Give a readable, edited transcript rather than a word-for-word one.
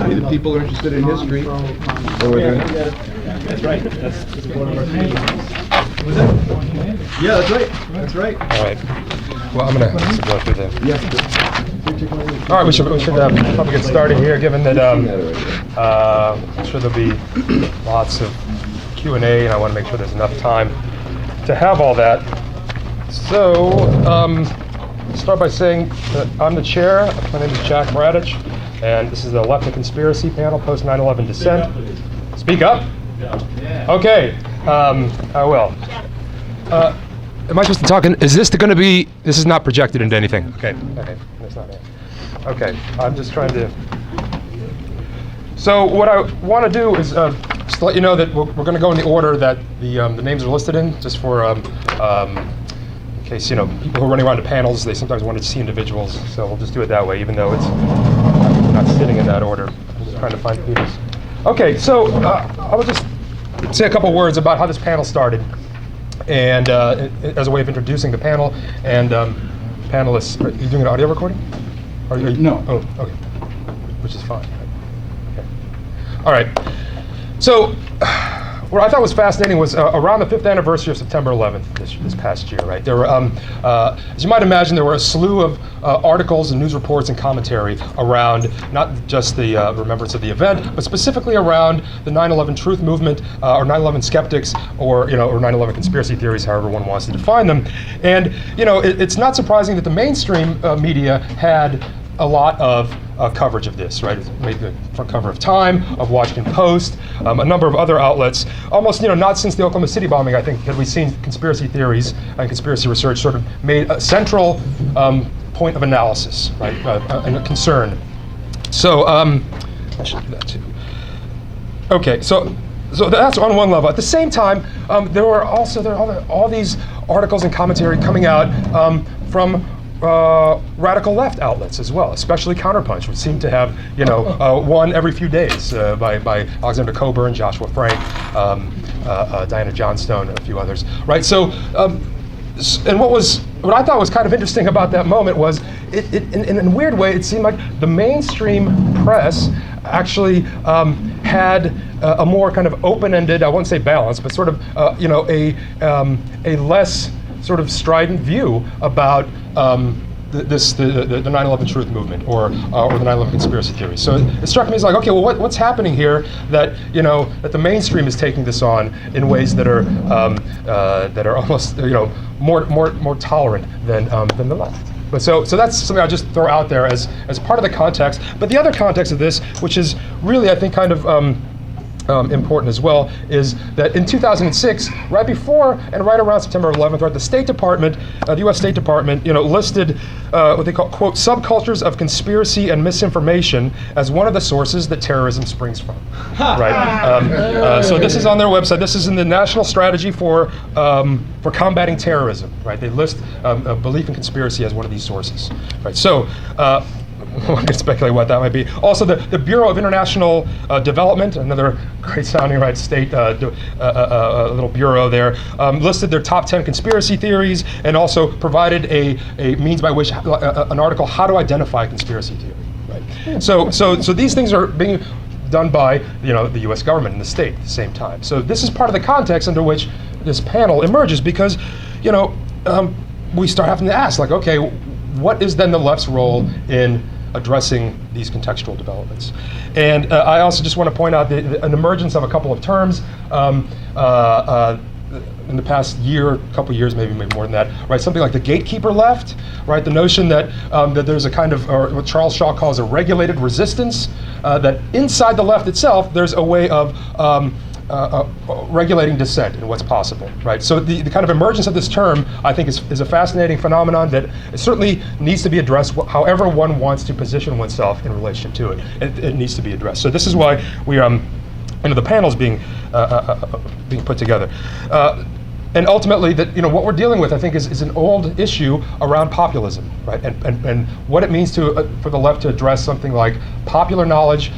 Either people are interested in history, or whether... That's right. That's one of our Yeah, that's right. That's right. All right. Well, I'm gonna go through the. Yes. All right, we should probably get started here, given that I'm sure there'll be lots of Q&A, and I want to make sure there's enough time to have all that. So, start by saying that I'm the chair. My name is Jack Bradich, and this is the Left to Conspiracy panel, post 9/11 dissent. Speak up. Okay, I will. Am I supposed to talk? Is this going to be? This is not projected into anything. Okay, that's not it. Okay, I'm just trying to. So what I want to do is just let you know that we're going to go in the order that the names are listed in, just for in case people who are running around to panels, they sometimes want to see individuals. So we'll just do it that way, even though it's not sitting in that order. I'm just trying to find Peter's. Okay, so I will just say a couple words about how this panel started, and as a way of introducing the panel and panelists. Are you doing an audio recording? No. Oh, okay. Which is fine. Okay. All right. So, what I thought was fascinating was around the 5th anniversary of September 11th this past year, right? There were, as you might imagine, there were a slew of articles and news reports and commentary around not just the remembrance of the event, but specifically around the 9/11 truth movement, or 9/11 skeptics, or 9/11 conspiracy theories, however one wants to define them. And it's not surprising that the mainstream media had a lot of coverage of this, right? It made the front cover of Time, of Washington Post, a number of other outlets. Almost, not since the Oklahoma City bombing, I think, had we seen conspiracy theories and conspiracy research sort of made a central point of analysis, right, and a concern. So, I should do that too. Okay, so that's on one level. At the same time, there were all these articles and commentary coming out from radical left outlets as well, especially Counterpunch, which seemed to have one every few days by Alexander Coburn, Joshua Frank, Diana Johnstone, and a few others. Right. So, and what I thought was kind of interesting about that moment was in a weird way, it seemed like the mainstream press actually had a more kind of open-ended, I won't say balanced, but sort of a less sort of strident view about the 9/11 truth movement or the 9/11 conspiracy theory. So it struck me as like, okay, well, what's happening here that that the mainstream is taking this on in ways that are almost more tolerant than the left. But so that's something I just throw out there as part of the context. But the other context of this, which is really I think kind of important as well, is that in 2006, right before and right around September 11th, right, the State Department, the U.S. State Department, listed what they call, quote, subcultures of conspiracy and misinformation as one of the sources that terrorism springs from. Right. So this is on their website. This is in the National Strategy for Combating Terrorism. Right. They list belief in conspiracy as one of these sources. Right. So. One can speculate what that might be. Also, the Bureau of International Development, another great sounding state little bureau there, listed their top 10 conspiracy theories and also provided a means by which an article, how to identify conspiracy theory. Right. So these things are being done by the U.S. government and the state at the same time. So this is part of the context under which this panel emerges, because we start having to ask, like, okay, what is then the left's role in addressing these contextual developments? And I also just want to point out an emergence of a couple of terms in the past couple years, maybe more than that, right? Something like the gatekeeper left, right? The notion that that there's a kind of, or what Charles Shaw calls a regulated resistance, that inside the left itself, there's a way of regulating dissent and what's possible, right? So the kind of emergence of this term, I think, is a fascinating phenomenon that it certainly needs to be addressed. However one wants to position oneself in relation to it, it needs to be addressed. So this is why we the panel's being put together. And ultimately, what we're dealing with, I think, is an old issue around populism, right? And what it means for the left to address something like popular knowledge,